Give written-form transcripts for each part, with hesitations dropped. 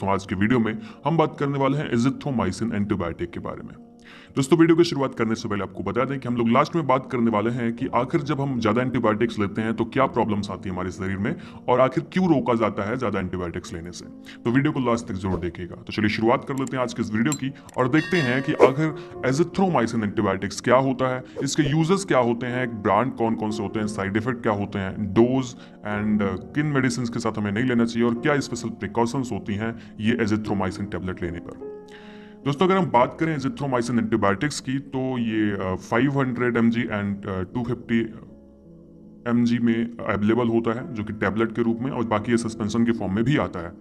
हूं। आज के वीडियो में हम बात करने वाले हैं एजिथ्रोमाइसिन एंटीबायोटिक के बारे में। दोस्तों, वीडियो की शुरुआत करने से पहले आपको बता दें कि हम लोग लास्ट में बात करने वाले हैं कि आखिर जब हम ज़्यादा एंटीबायोटिक्स लेते हैं तो क्या प्रॉब्लम्स आती है हमारे शरीर में और आखिर क्यों रोका जाता है ज़्यादा एंटीबायोटिक्स लेने से। तो वीडियो को लास्ट तक जरूर देखिएगा। तो चलिए शुरुआत कर लेते हैं आज के इस वीडियो की और देखते हैं कि आखिर एजिथ्रोमाइसिन एंटीबायोटिक्स क्या होता है, इसके यूजेस क्या होते हैं, ब्रांड कौन कौन से होते हैं, साइड इफेक्ट क्या होते हैं, डोज एंड किन मेडिसिन के साथ हमें नहीं लेना चाहिए और क्या स्पेशल प्रिकॉशंस होती हैं ये एजिथ्रोमाइसिन टेबलेट लेने पर। दोस्तों, अगर हम बात करें एजिथ्रोमाइसिन एंटीबायोटिक्स की तो ये 500 mg एंड 250 mg में अवेलेबल होता है, जो कि टैबलेट के रूप में, और बाकी ये सस्पेंशन के फॉर्म में भी आता है।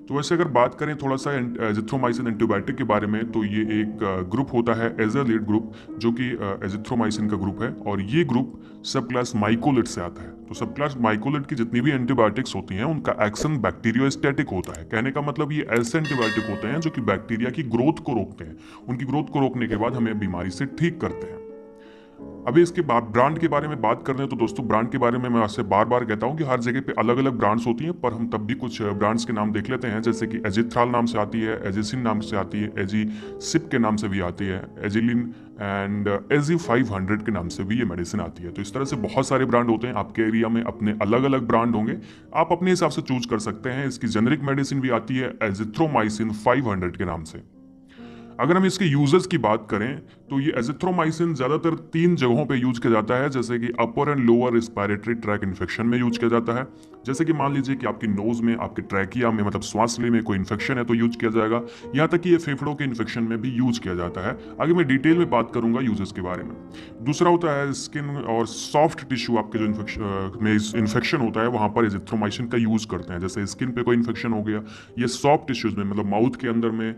तो वैसे अगर बात करें थोड़ा सा एजिथ्रोमाइसिन एंटीबायोटिक के बारे में, तो ये एक ग्रुप होता है एजालीड ग्रुप, जो कि एजिथ्रोमाइसिन का ग्रुप है, और ये ग्रुप सब क्लास माइकोलिड से आता है। तो सब क्लास माइकोलिड की जितनी भी एंटीबायोटिक्स होती हैं उनका एक्शन बैक्टीरियोस्टैटिक होता है। कहने का मतलब ये ऐसे एंटीबायोटिक होते हैं जो कि बैक्टीरिया की ग्रोथ को रोकते हैं, उनकी ग्रोथ को रोकने के बाद हमें बीमारी से ठीक करते हैं। अभी इसके बाद ब्रांड के बारे में बात कर रहे हैं तो दोस्तों, ब्रांड के बारे में मैं आपसे बार बार कहता हूं कि हर जगह पे अलग अलग ब्रांड्स होती हैं, पर हम तब भी कुछ ब्रांड्स के नाम देख लेते हैं, जैसे कि एजिथ्राल नाम से आती है, एजिसिन नाम से आती है, एजीसिप के नाम से भी आती है, एजिलिन एंड एजी 500 के नाम से भी ये मेडिसिन आती है। तो इस तरह से बहुत सारे ब्रांड होते हैं। आपके एरिया में अपने अलग अलग ब्रांड होंगे, आप अपने हिसाब से चूज कर सकते हैं। इसकी जेनेरिक मेडिसिन भी आती है एजिथ्रोमाइसिन 500 के नाम से। अगर हम इसके यूजेस की बात करें तो ये एजिथ्रोमाइसिन ज्यादातर 3 जगहों पे यूज किया जाता है, जैसे कि upper and lower respiratory tract infection में यूज किया जाता है। जैसे कि मान लीजिए कि आपकी नोज में, आपके ट्रैकिया में, मतलब सांस लेने में कोई इन्फेक्शन है तो यूज किया जाएगा। यहाँ तक कि ये फेफड़ों के इन्फेक्शन में भी यूज किया जाता है। आगे मैं डिटेल में बात करूंगा यूजेस के बारे में। दूसरा होता है स्किन और सॉफ्ट टिश्यू, आपके जो इन्फेक्शन होता है वहां पर एजिथ्रोमाइसिन का यूज करते हैं। जैसे स्किन पे कोई इन्फेक्शन हो गया, या सॉफ्ट टिश्यूज में, मतलब माउथ के अंदर में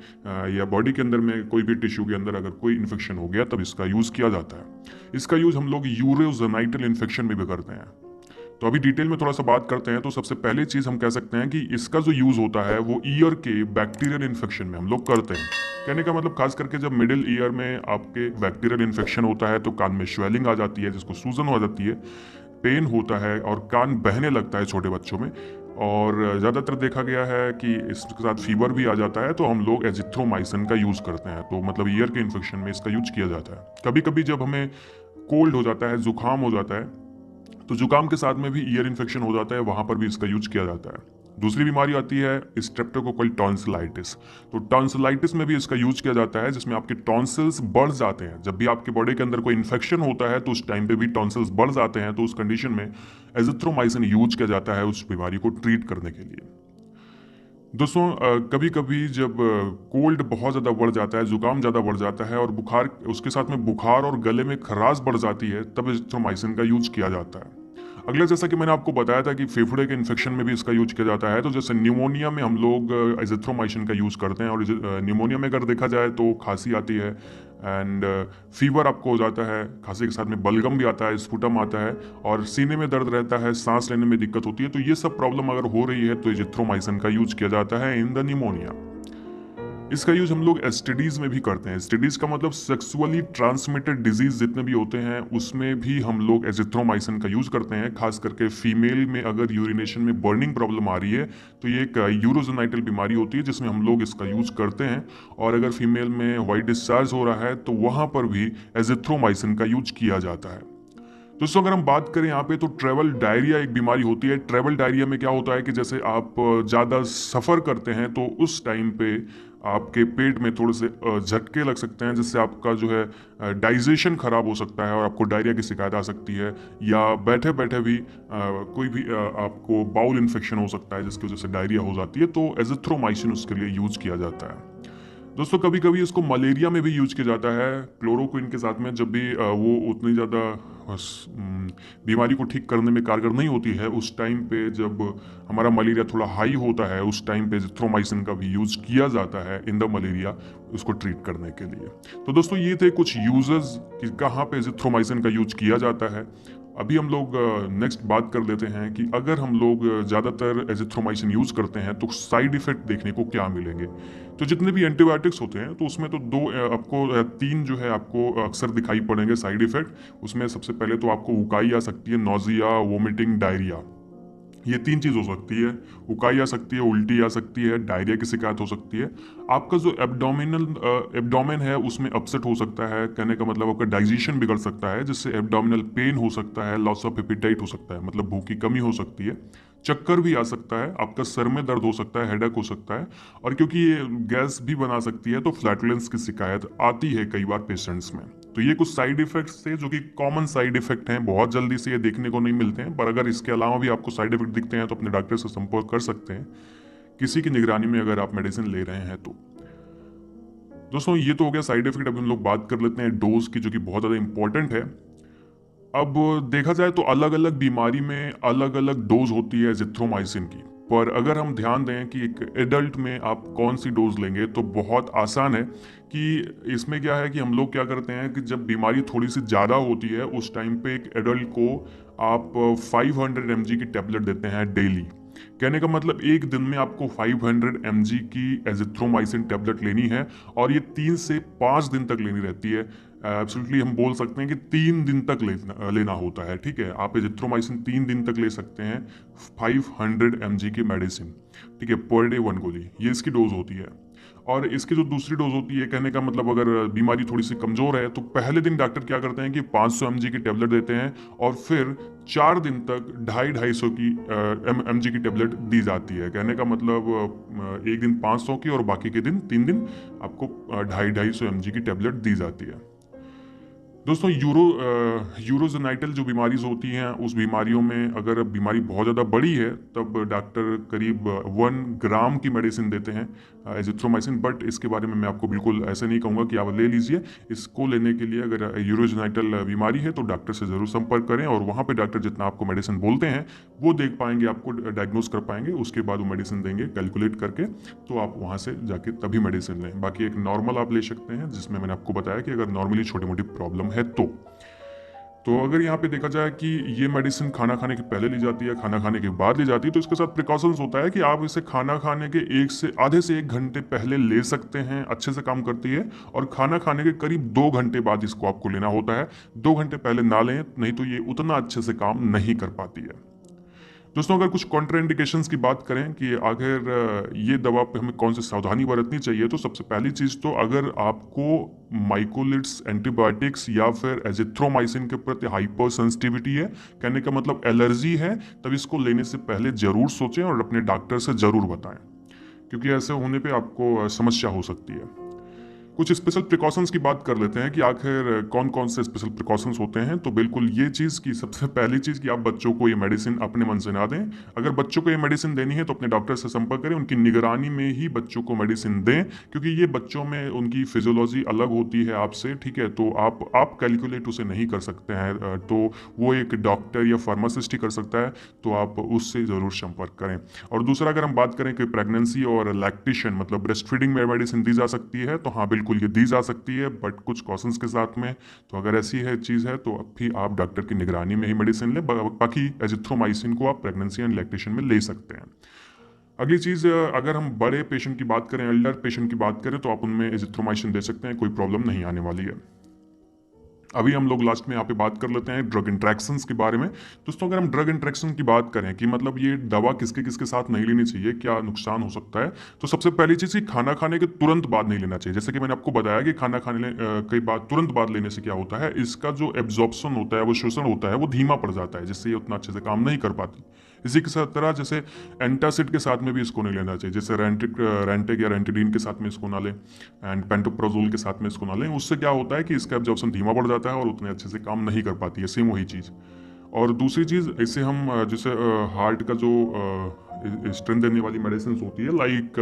या बॉडी के अंदर में कोई भी टिश्यू के अंदर अगर कोई इन्फेक्शन हो गया तब इसका यूज किया जाता है। इसका यूज हम लोग यूरोजेनाइटल इन्फेक्शन में भी करते हैं। तो अभी डिटेल में थोड़ा सा बात करते हैं। तो सबसे पहली चीज हम कह सकते हैं कि इसका जो यूज होता है वो ईयर के बैक्टीरियल इन्फेक्शन में हम लोग करते हैं। कहने का मतलब खास करके जब मिडिल ईयर में आपके बैक्टीरियल इन्फेक्शन होता है तो कान में स्वेलिंग आ जाती है, जिसको सूजन हो जाती है, पेन होता है और कान बहने लगता है छोटे बच्चों में, और ज़्यादातर देखा गया है कि इसके साथ फीवर भी आ जाता है। तो हम लोग एजिथ्रोमाइसिन का यूज़ करते हैं। तो मतलब ईयर के इन्फेक्शन में इसका यूज किया जाता है। कभी कभी जब हमें कोल्ड हो जाता है, जुकाम हो जाता है, तो जुकाम के साथ में भी ईयर इन्फेक्शन हो जाता है, वहां पर भी इसका यूज किया जाता है। दूसरी बीमारी आती है स्ट्रेप्टोकोकल टॉन्सिलाइटिस। तो टॉन्सिलाइटिस में भी इसका यूज किया जाता है, जिसमें आपके टॉन्सिल्स बढ़ जाते हैं। जब भी आपके बॉडी के अंदर कोई इन्फेक्शन होता है तो उस टाइम पे भी टॉन्सिल्स बढ़ जाते हैं, तो उस कंडीशन में एजिथ्रोमाइसिन यूज किया जाता है उस बीमारी को ट्रीट करने के लिए। दोस्तों, कभी कभी जब कोल्ड बहुत ज़्यादा बढ़ जाता है, जुकाम ज़्यादा बढ़ जाता है और बुखार, उसके साथ में बुखार और गले में खराश बढ़ जाती है, तब एजिथ्रोमाइसिन का यूज किया जाता है। अगला, जैसा कि मैंने आपको बताया था कि फेफड़े के इन्फेक्शन में भी इसका यूज किया जाता है। तो जैसे न्यूमोनिया में हम लोग एजिथ्रोमाइसिन का यूज करते हैं, और न्यूमोनिया में अगर देखा जाए तो खांसी आती है एंड फीवर आपको हो जाता है, खांसी के साथ में बलगम भी आता है, स्पुटम आता है, और सीने में दर्द रहता है, सांस लेने में दिक्कत होती है। तो ये सब प्रॉब्लम अगर हो रही है तो एजिथ्रोमाइसिन का यूज किया जाता है इन द न्यूमोनिया। इसका यूज हम लोग एसटीडीज में भी करते हैं। एसटीडीज का मतलब सेक्सुअली ट्रांसमिटेड डिजीज जितने भी होते हैं उसमें भी हम लोग एजिथ्रोमाइसिन का यूज करते हैं। खास करके फीमेल में अगर यूरिनेशन में बर्निंग प्रॉब्लम आ रही है तो ये एक यूरोजेनाइटल बीमारी होती है जिसमें हम लोग इसका यूज करते हैं। और अगर फीमेल में व्हाइट डिस्चार्ज हो रहा है तो वहां पर भी एजिथ्रोमाइसिन का यूज किया जाता है। दोस्तों, अगर हम बात करें यहाँ पे तो ट्रेवल डायरिया एक बीमारी होती है। ट्रेवल डायरिया में क्या होता है कि जैसे आप ज़्यादा सफ़र करते हैं तो उस टाइम पे आपके पेट में थोड़े से झटके लग सकते हैं, जिससे आपका जो है डाइजेशन खराब हो सकता है और आपको डायरिया की शिकायत आ सकती है। या बैठे बैठे भी कोई भी आपको बाउल इन्फेक्शन हो सकता है जिसकी वजह से डायरिया हो जाती है, तो एजिथ्रोमाइसिन उसके लिए यूज किया जाता है। दोस्तों, कभी कभी इसको मलेरिया में भी यूज किया जाता है क्लोरोक्विन के साथ में, जब भी वो उतनी ज़्यादा बीमारी को ठीक करने में कारगर नहीं होती है। उस टाइम पे जब हमारा मलेरिया थोड़ा हाई होता है उस टाइम पे एजिथ्रोमाइसिन का भी यूज किया जाता है इन द मलेरिया, उसको ट्रीट करने के लिए। तो दोस्तों, ये थे कुछ यूजेस कि कहाँ पे एजिथ्रोमाइसिन का यूज किया जाता है। अभी हम लोग नेक्स्ट बात कर लेते हैं कि अगर हम लोग ज़्यादातर एजिथ्रोमाइसिन यूज करते हैं तो साइड इफेक्ट देखने को क्या मिलेंगे। तो जितने भी एंटीबायोटिक्स होते हैं तो उसमें तो आपको 3 जो है आपको अक्सर दिखाई पड़ेंगे साइड इफेक्ट। उसमें सबसे पहले तो आपको उकाई आ सकती है, नोजिया, वोमिटिंग, डायरिया। ये 3 चीज़ हो सकती है। उकाई आ सकती है, उल्टी आ सकती है, डायरिया की शिकायत हो सकती है। आपका जो एब्डोमेन है उसमें अपसेट हो सकता है, कहने का मतलब आपका डाइजेशन बिगड़ सकता है, जिससे एब्डोमिनल पेन हो सकता है, लॉस ऑफ एपिटाइट हो सकता है, मतलब भूख की कमी हो सकती है, चक्कर भी आ सकता है, आपका सर में दर्द हो सकता है, हेडेक हो सकता है, और क्योंकि ये गैस भी बना सकती है तो फ्लैटुलेंस की शिकायत आती है कई बार पेशेंट्स में। तो ये कुछ साइड इफेक्ट्स थे जो कि कॉमन साइड इफेक्ट हैं, बहुत जल्दी से ये देखने को नहीं मिलते हैं, पर अगर इसके अलावा भी आपको साइड इफेक्ट दिखते हैं तो अपने डॉक्टर से संपर्क कर सकते हैं, किसी की निगरानी में अगर आप मेडिसिन ले रहे हैं तो। दोस्तों ये तो हो गया साइड इफेक्ट। अब हम लोग बात कर लेते हैं डोज की, जो कि बहुत ज़्यादा इंपॉर्टेंट है। अब देखा जाए तो अलग अलग बीमारी में अलग अलग डोज होती है एजिथ्रोमाइसिन की, पर अगर हम ध्यान दें कि एक एडल्ट में आप कौन सी डोज लेंगे तो बहुत आसान है। कि इसमें क्या है कि हम लोग क्या करते हैं कि जब बीमारी थोड़ी सी ज़्यादा होती है उस टाइम पे एक एडल्ट को आप 500 mg की टैबलेट देते हैं डेली। कहने का मतलब एक दिन में आपको 500 mg की एजिथ्रोमाइसिन टैबलेट लेनी है, और ये 3 से 5 दिन तक लेनी रहती है। एब्सोल्युटली हम बोल सकते हैं कि 3 दिन तक लेना होता है। ठीक है, आप एजिथ्रोमाइसिन 3 दिन तक ले सकते हैं 500 mg की मेडिसिन। ठीक है, पर डे 1 गोली, ये इसकी डोज होती है। और इसकी जो दूसरी डोज होती है, कहने का मतलब अगर बीमारी थोड़ी सी कमजोर है तो पहले दिन डॉक्टर क्या करते हैं कि 500 mg की टेबलेट देते हैं, और फिर 4 दिन तक 250-250 की mg की टेबलेट दी जाती है। कहने का मतलब एक दिन 500 की और बाकी के दिन 3 दिन आपको 250-250 mg की टेबलेट दी जाती है। दोस्तों यूरोजेनाइटल जो बीमारीज होती हैं, उस बीमारियों में अगर बीमारी बहुत ज़्यादा बड़ी है तब डॉक्टर करीब 1 ग्राम की मेडिसिन देते हैं एजिथ्रोमाइसिन। बट इसके बारे में मैं आपको बिल्कुल ऐसे नहीं कहूँगा कि आप ले लीजिए। इसको लेने के लिए अगर यूरोजेनाइटल बीमारी है तो डॉक्टर से ज़रूर संपर्क करें, और वहाँ पर डॉक्टर जितना आपको मेडिसिन बोलते हैं वो देख पाएंगे, आपको डायग्नोज कर पाएंगे, उसके बाद वो मेडिसिन देंगे कैलकुलेट करके, तो आप वहाँ से जाके तभी मेडिसिन लें। बाकी एक नॉर्मल आप ले सकते हैं, जिसमें मैंने आपको बताया कि अगर नॉर्मली छोटी मोटी प्रॉब्लम है तो अगर यहाँ पे देखा जाए कि ये मेडिसिन खाना खाने के पहले ली जाती है, खाना खाने के बाद ली जाती है, तो इसके साथ प्रिकॉशंस होता है कि आप इसे खाना खाने के आधे से 1 घंटे पहले ले सकते हैं, अच्छे से काम करती है। और खाना खाने के करीब 2 घंटे बाद इसको आपको लेना होता है। 2 घंटे पहले ना लें, नहीं तो ये उतना अच्छे से काम नहीं कर पाती है। दोस्तों अगर कुछ कॉन्ट्राइंडिकेशंस की बात करें कि आखिर ये दवा पे हमें कौन सी सावधानी बरतनी चाहिए, तो सबसे पहली चीज़ तो अगर आपको माइकोलिड्स एंटीबायोटिक्स या फिर एजिथ्रोमाइसिन के प्रति हाइपर सेंसिटिविटी है, कहने का मतलब एलर्जी है, तब इसको लेने से पहले जरूर सोचें और अपने डॉक्टर से जरूर बताएं, क्योंकि ऐसे होने पे आपको समस्या हो सकती है। कुछ स्पेशल प्रिकॉशंस की बात कर लेते हैं कि आखिर कौन कौन से स्पेशल प्रिकॉशंस होते हैं। तो बिल्कुल ये चीज़ की सबसे पहली चीज़ कि आप बच्चों को ये मेडिसिन अपने मन से ना दें। अगर बच्चों को ये मेडिसिन देनी है तो अपने डॉक्टर से संपर्क करें, उनकी निगरानी में ही बच्चों को मेडिसिन दें, क्योंकि ये बच्चों में उनकी फिजियोलॉजी अलग होती है आपसे। ठीक है, तो आप कैलकुलेट उसे नहीं कर सकते हैं, तो वो एक डॉक्टर या फार्मासिस्ट ही कर सकता है, तो आप उससे ज़रूर संपर्क करें। और दूसरा, अगर हम बात करें कि प्रेगनेंसी और लैक्टेशन मतलब ब्रेस्ट फीडिंग में मेडिसिन दी जा सकती है, तो हाँ बिल्कुल ये दी जा सकती है, बट कुछ कॉशंस के साथ में। तो अगर ऐसी है चीज़ है तो अब भी आप डॉक्टर की निगरानी में ही मेडिसिन लें। बाकी एजिथ्रोमाइसिन को आप प्रेगनेंसी एंड लैक्टेशन में ले सकते हैं। अगली चीज़, अगर हम बड़े पेशेंट की बात करें, एल्डर पेशेंट की बात करें, तो आप उनमें एजिथ्रोमाइसिन दे सकते हैं, कोई प्रॉब्लम नहीं आने वाली है। अभी हम लोग लास्ट में यहाँ पे बात कर लेते हैं ड्रग इंट्रैक्शंस के बारे में। दोस्तों अगर हम ड्रग इंट्रैक्शन की बात करें कि मतलब ये दवा किसके किसके साथ नहीं लेनी चाहिए, क्या नुकसान हो सकता है, तो सबसे पहली चीज़ कि खाना खाने के तुरंत बाद नहीं लेना चाहिए। जैसे कि मैंने आपको बताया कि खाना खाने के बाद तुरंत बाद लेने से क्या होता है, इसका जो एब्जॉर्प्शन होता है, वो शोषण होता है, वो धीमा पड़ जाता है, जिससे ये उतना अच्छे से काम नहीं कर पाती। इसी के साथ तरह जैसे एंटासिड के साथ में भी इसको नहीं लेना चाहिए, जैसे रेंटिक या रेंटिडीन के साथ में इसको ना लें, एंड पेंटोप्राजोल के साथ में इसको ना लें। उससे क्या होता है कि इसका एब्जॉर्प्शन धीमा पड़ जाता है और उतने अच्छे से काम नहीं कर पाती है। सेम वही चीज़। और दूसरी चीज़, इससे हम जैसे हार्ट का जो स्ट्रेंथ देने वाली मेडिसिन होती है, लाइक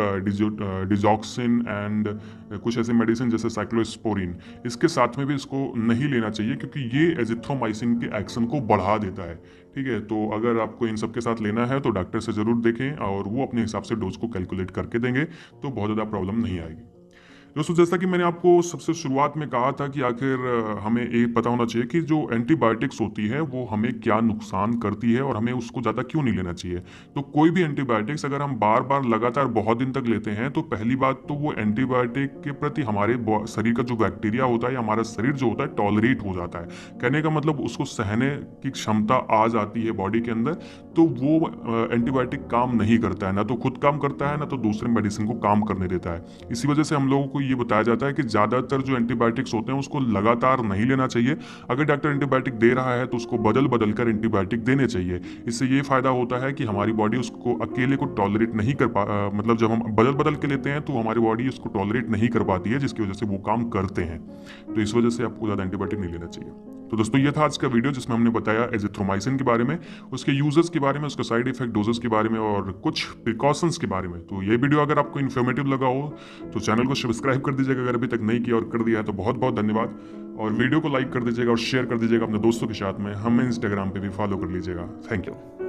डिजॉक्सिन एंड कुछ ऐसे मेडिसिन जैसे साइक्लोस्पोरिन, इसके साथ में भी इसको नहीं लेना चाहिए, क्योंकि ये एजिथ्रोमाइसिन के एक्शन को बढ़ा देता है। ठीक है, तो अगर आपको इन सब के साथ लेना है तो डॉक्टर से ज़रूर देखें, और वो अपने हिसाब से डोज को कैलकुलेट करके देंगे, तो बहुत ज़्यादा प्रॉब्लम नहीं आएगी। दोस्तों जैसा कि मैंने आपको सबसे शुरुआत में कहा था कि आखिर हमें ये पता होना चाहिए कि जो एंटीबायोटिक्स होती है वो हमें क्या नुकसान करती है और हमें उसको ज़्यादा क्यों नहीं लेना चाहिए। तो कोई भी एंटीबायोटिक्स अगर हम बार बार लगातार बहुत दिन तक लेते हैं तो पहली बात तो वो एंटीबायोटिक के प्रति हमारे शरीर का जो बैक्टीरिया होता है या हमारा शरीर जो होता है टॉलरेट हो जाता है। कहने का मतलब उसको सहने की क्षमता आ जाती है बॉडी के अंदर, तो वो एंटीबायोटिक काम नहीं करता है, ना तो खुद काम करता है ना तो दूसरे मेडिसिन को काम करने देता है। इसी वजह से हम लोगों को ये बताया जाता है कि ज़्यादातर जो एंटीबायोटिक्स होते हैं उसको लगातार नहीं लेना चाहिए। अगर डॉक्टर एंटीबायोटिक दे रहा है तो उसको बदल बदल कर एंटीबायोटिक देने चाहिए। इससे ये फायदा होता है कि हमारी बॉडी उसको अकेले को टॉलरेट नहीं कर मतलब जब हम बदल बदल के लेते हैं तो हमारी बॉडी उसको टॉलरेट नहीं कर पाती है, जिसकी वजह से वो काम करते हैं। तो इस वजह से आपको ज़्यादा एंटीबायोटिक नहीं लेना चाहिए। तो दोस्तों ये था आज का वीडियो जिसमें हमने बताया एजिथ्रोमाइसिन के बारे में, उसके यूजेस के बारे में, उसका साइड इफेक्ट डोजेस के बारे में और कुछ प्रिकॉशंस के बारे में। तो ये वीडियो अगर आपको इन्फॉर्मेटिव लगा हो तो चैनल को सब्सक्राइब कर दीजिएगा अगर अभी तक नहीं किया, और कर दिया है तो बहुत बहुत धन्यवाद। और वीडियो को लाइक कर दीजिएगा और शेयर कर दीजिएगा अपने दोस्तों के साथ में। हमें इंस्टाग्राम पे भी फॉलो कर लीजिएगा। Thank you.